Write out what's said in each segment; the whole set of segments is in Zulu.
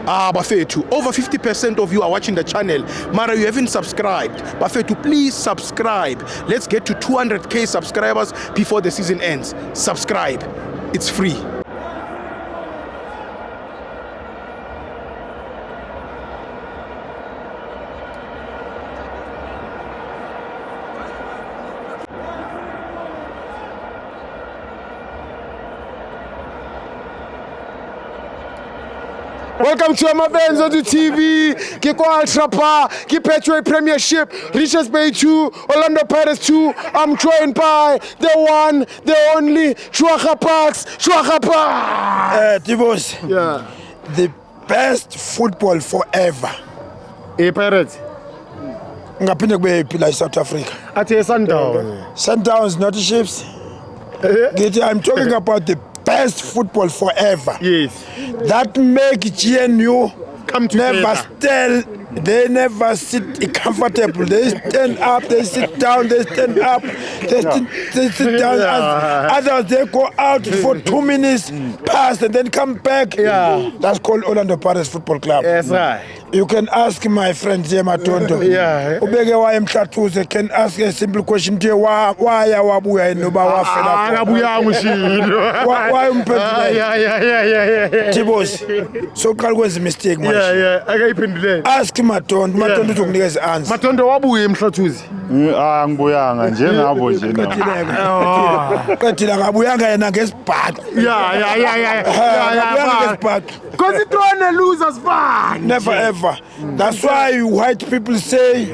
Bafethu, over 50% of you are watching the channel. Mara, you haven't subscribed. Bafethu, please subscribe. Let's get to 200k subscribers before the season ends. Subscribe. It's free. Welcome to Amabenz on the TV. Kiko Ultra Power, Petro Premiership, Richards Bay 2, Orlando Pirates 2. I'm joined by the one, the only, Chwaka Parks. Tibos, Yeah. the best football forever. Hey, Pirates. Ngaphinde kube phila South Africa. Ate Sundown. Sundowns, not Chiefs. I'm talking about the best football forever. Yes. That make GNU Come together. never still. They never sit comfortable. They stand up, they sit down, they stand up, they sit down. Others, they go out for 2 minutes, pass, and then come back. Yeah. That's called Orlando Pirates Football Club. Yes, right. You can ask my friend Jema Tondo. Yeah. Ubeke wa Mtatuze can ask a simple question to why wabuya inoba wafela. Akabuya mushilo. Why umphendula? Yeah. Tibos. So kalwenza mistake manje. Yeah. Akayiphenduleni. Ask Matondo. Matondo uzokunikeza answer. Matondo wabuye emhlathuzi. Angibuyanga njengabo nje na. Qedila ngabuyanga yena ngesibhaqo. Yeah. Ngabuyanga ngesibhaqo. Because it don't losers fun. Never ever. That's why white people say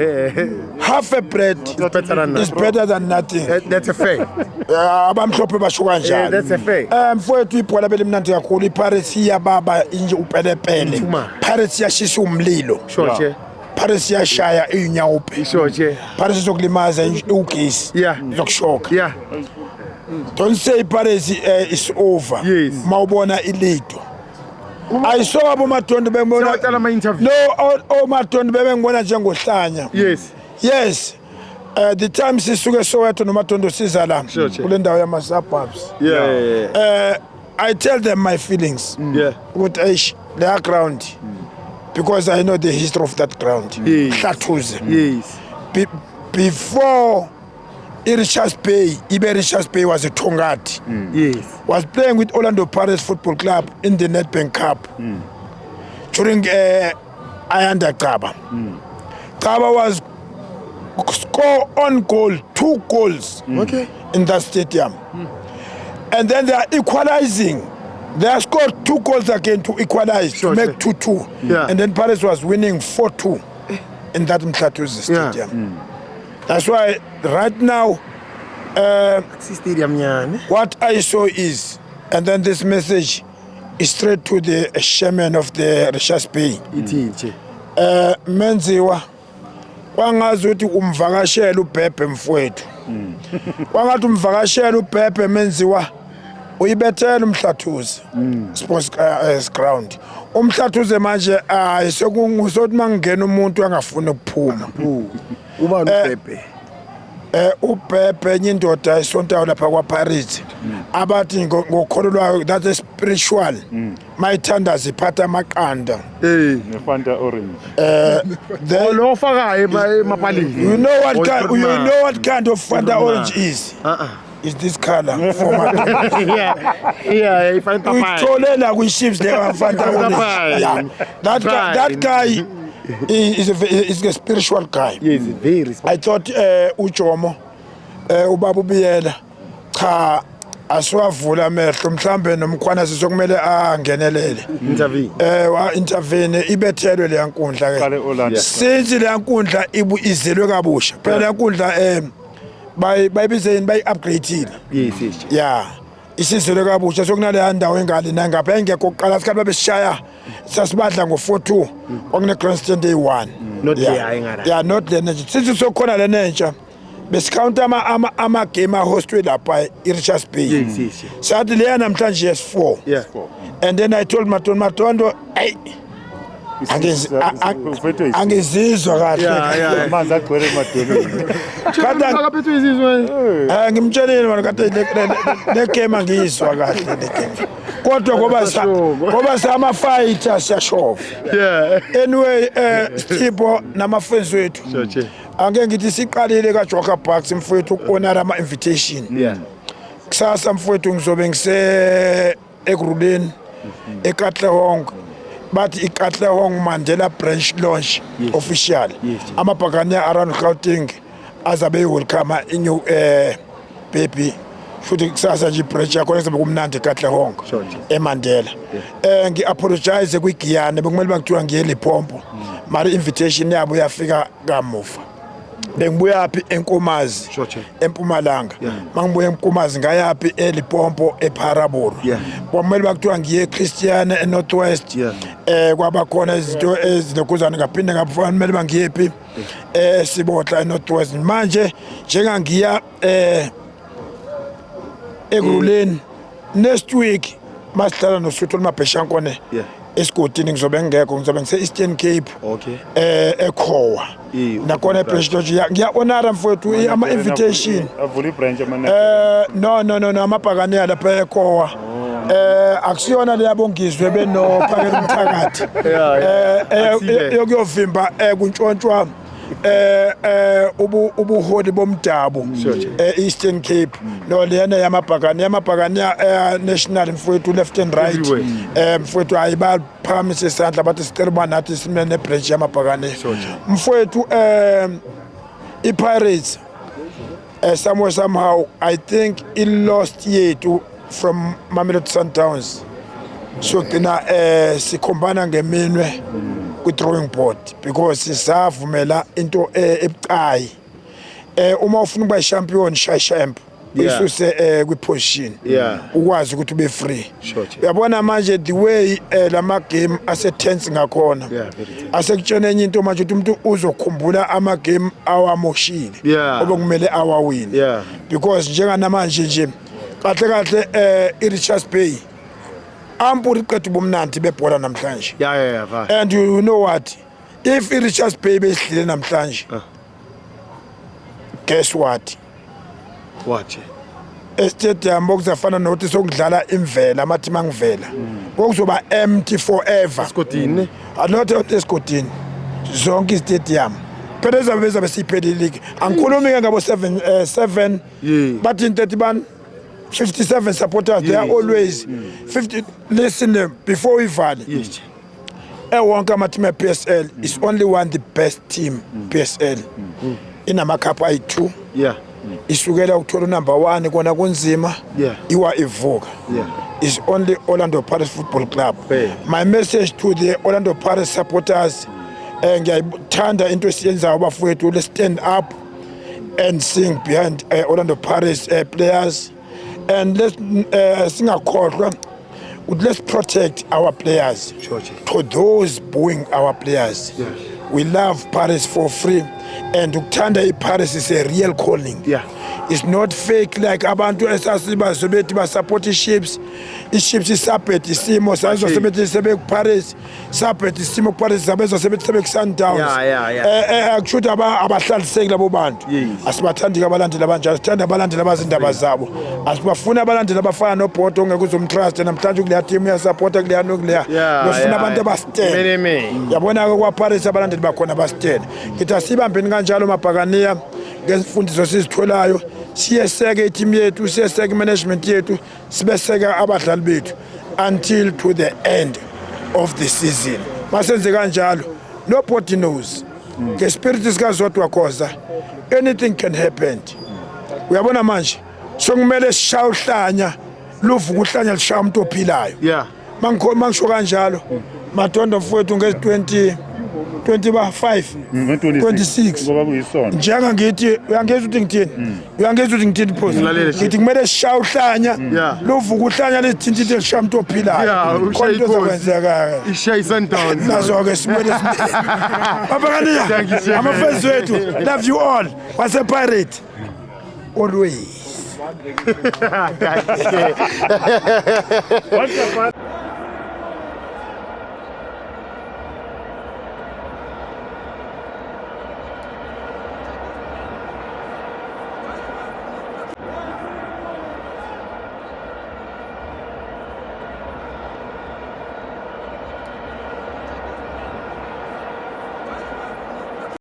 half a bread is better than nothing. That's a fact. Abamhlophe basho kanjalo. That's a fact. Mfowethu ibhola belimnandi kakhulu. iPirates iyababa inje upelepele. Pirates yashisa umlilo. Sure. Pirates yashaya inyawupe. Sure. Pirates zokulimaza ugesi. Yeah. Zokushoka. Yeah. Don't say Pirates is over. Yes. Mawubona ilido. I saw Matondo bembona. Tell my interview. No, Matondo bembona njengohlanya. Yes. The time sisuke Soweto noMatondo siza la kule ndawo yama suburbs. Yeah. I tell them my feelings. Yeah. With their ground. Because I know the history of that ground. Hlathuze. Yes. Before Richards Bay, Richards Bay was a Tongati. Yes. Was playing with Orlando Pirates Football Club in the Nedbank Cup during Ayanda Kaba. Kaba was score on goal, 2 goals in that stadium. And then they are equalizing. They have scored 2 goals again to equalize, to make 2-2. Yeah. And then Pirates was winning 4-2 in that Mhlathuze stadium. That's why right now, what I saw is, and then this message is straight to the chairman of the Richards Bay. Menziwa, wangazi ukuthi umvakashela uBhebhe mfowethu. Wangathi umvakashela uBhebhe Menziwa, uyibethela uMhlathuze sports ground. uMhlathuze manje sokuthi mangena umuntu angafuni ukuphuma. Ubani uBhebhe? uBhebhe enye indoda isontayo lapha kwaPirates. Abathi ngokholo lwayo that is spiritual. Mayithanda ziphatha amaqanda. Nefanta orange. Lo fakayo emapalini. You know what kind of Fanta orange is? Is this color for my Yeah, Fanta we pie. told her we ships there Fanta orange. Yeah. That guy is a spiritual guy. Yes, very. I thought uJomo ubaba ubiyela cha asiwavula amehlo mhlambe nomkhwana sizokumele angenelele Intervene. Wa intervene ibethelwe le yankundla Qale Orlando. since le yankundla izelwe kabusha phela le yankundla bayibizeni bayi-upgrade. Yes. Yeah, isizelwe kabusha sokunale ndawo engale nangapha engekho oqala isikhathi babesishaya sasibadla ngo-4-2 okune grandstand day 1. Not there. Yeah, not the nentsha sithi sokhona le nentsha besicounta ama game ahostwe lapha eRichards Bay. Yes. Sathi leya namhlanje yes 4. Yeah. And then I told Matondo, hey, angizizwa kahle Manzi agcwele emadolweni. Akaphethwe izizwe. ngimtshelile manje kade le game angizwa kahle le game kodwa ngoba sama fighter siyashova anyway Sipho nama friends wethu ake ngithi siqalile ka Joker Bucks mfowethu ukonara ama invitation kusasa mfowethu ngizobe ngise eGruleni eKatlehong bathi iKatlehong Mandela branch launch official amabhakane around Gauteng azabe welcome inyu baby futhi kusasa nje branch yakho kuzobe kumnandi eKatlehong eMandela ngi apologize kuGiyane bekumele bakuthiwa ngiye lePompo mari invitation yabo yafika kamuva bengibuya phi eNkomazi eMpumalanga mangibuya eNkomazi ngayapi eLipompo eParaboro bomele bakuthiwa ngiye eChristiana eNorthwest kwaba khona izinto ezinokuzana ngaphinde ngabufana kumele bangiyephi Sibotla eNorthwest manje njengangiya eGruleni next week masihlala noSuthu Mabheshankone esigodini ngizobe ngekho ngizobe ngise Eastern Cape eKhowa nakhona ePresident ngiya-honora mfowethu ama invitation Avula ibranch amane. no amabhakane lapha eKhowa akusiyona leyabongizwe benophakela umthakathi yokuyovimba kuntshontshwa ubuholi bomdabu Eastern Cape no lena yamabhakane national mfowethu left and right mfowethu ayibaphakamisa isandla bathi sicela uma nathi simene branch yamabhakane mfowethu iPirates somehow I think it lost yethu from Mamelodi Sundowns so kina sikhombana ngeminwe ku-drawing board because sisavumela into ebucayi uma ufuna ukuba champion champ isuse kwi-position ukwazi ukuthi ube free uyabona manje the way lama game ase-tense ngakhona asekutshena enye into manje ukuthi umuntu uzokhumbula ama-game awamoshile obekumele awawini because njenganamanje nje kahle i-Richards Bay ampuri qedwe bomnandi bebhola namhlanje and you know what if i-Richards Bay besidlile namhlanje guess what estadium bokuzafana nokuthi sokudlala imvela amathi mangivela bokuzoba empty forever not esigodini zonke istadium phela ezabe siyiphelile angikhulumi ke ngabo 7 bathi into ban 57 supporters they are always 50 listen before we vale wonke amateam ePSL is only one the best team PSL inama cup ayi2 isukela ukuthola number 1 kona kunzima iwa ivuka is only Orlando Pirates Football Club my message to the Orlando Pirates supporters ngiyayithanda into esiyenzayo bafowethu let's stand up and sing behind Orlando Pirates players and let's protect our players to those booing our players we love Paris for free and ukuthanda Paris is a real calling it's not fake like abantu esasiba sobethi ba support iships isabet isimo sazosebethi sebe Paris sabet isimo Paris sabezo sebethi sebe Sundowns akushuthi abahlaliseki labo bantu asibathandi abalandeli abanjalo sithanda abalandeli abazindaba zabo asibafuna abalandeli abafana noBhodo ongeke uzomtrust namhlanje kuleya team uyasupporta kuleya nokuleya bafuna abantu abastene yabona ke kwa Paris abalandeli bakhona abastene ngithi asibambeni kanjalo mabhakaniya ngezifundiso sizitholayo siyeseke iteam yethu siyeseke management yethu sibeseka abadlali bethu until to the end of the season masenze kanjalo nobody knows the spirit sikazodwa khoza anything can happen uyabona manje sokumele sishaya uhlanya luvuka uhlanya lishaya umuntu ophilayo mangisho kanjalo Matondo mfowethu ngezi 25 26 ngoba kuyisona njenga ngithi uyangeza ukuthi ngithini uyangeza ukuthi ngithini phosi ngithi kumele sishaya uhlanya lovuka uhlanya lesithintithe lishaya umuntu ophilayo khona into zokwenzeka Ishaya Sundowns nazo ke simele babakaniya ama-fans wethu love you all wase Pirate always What's the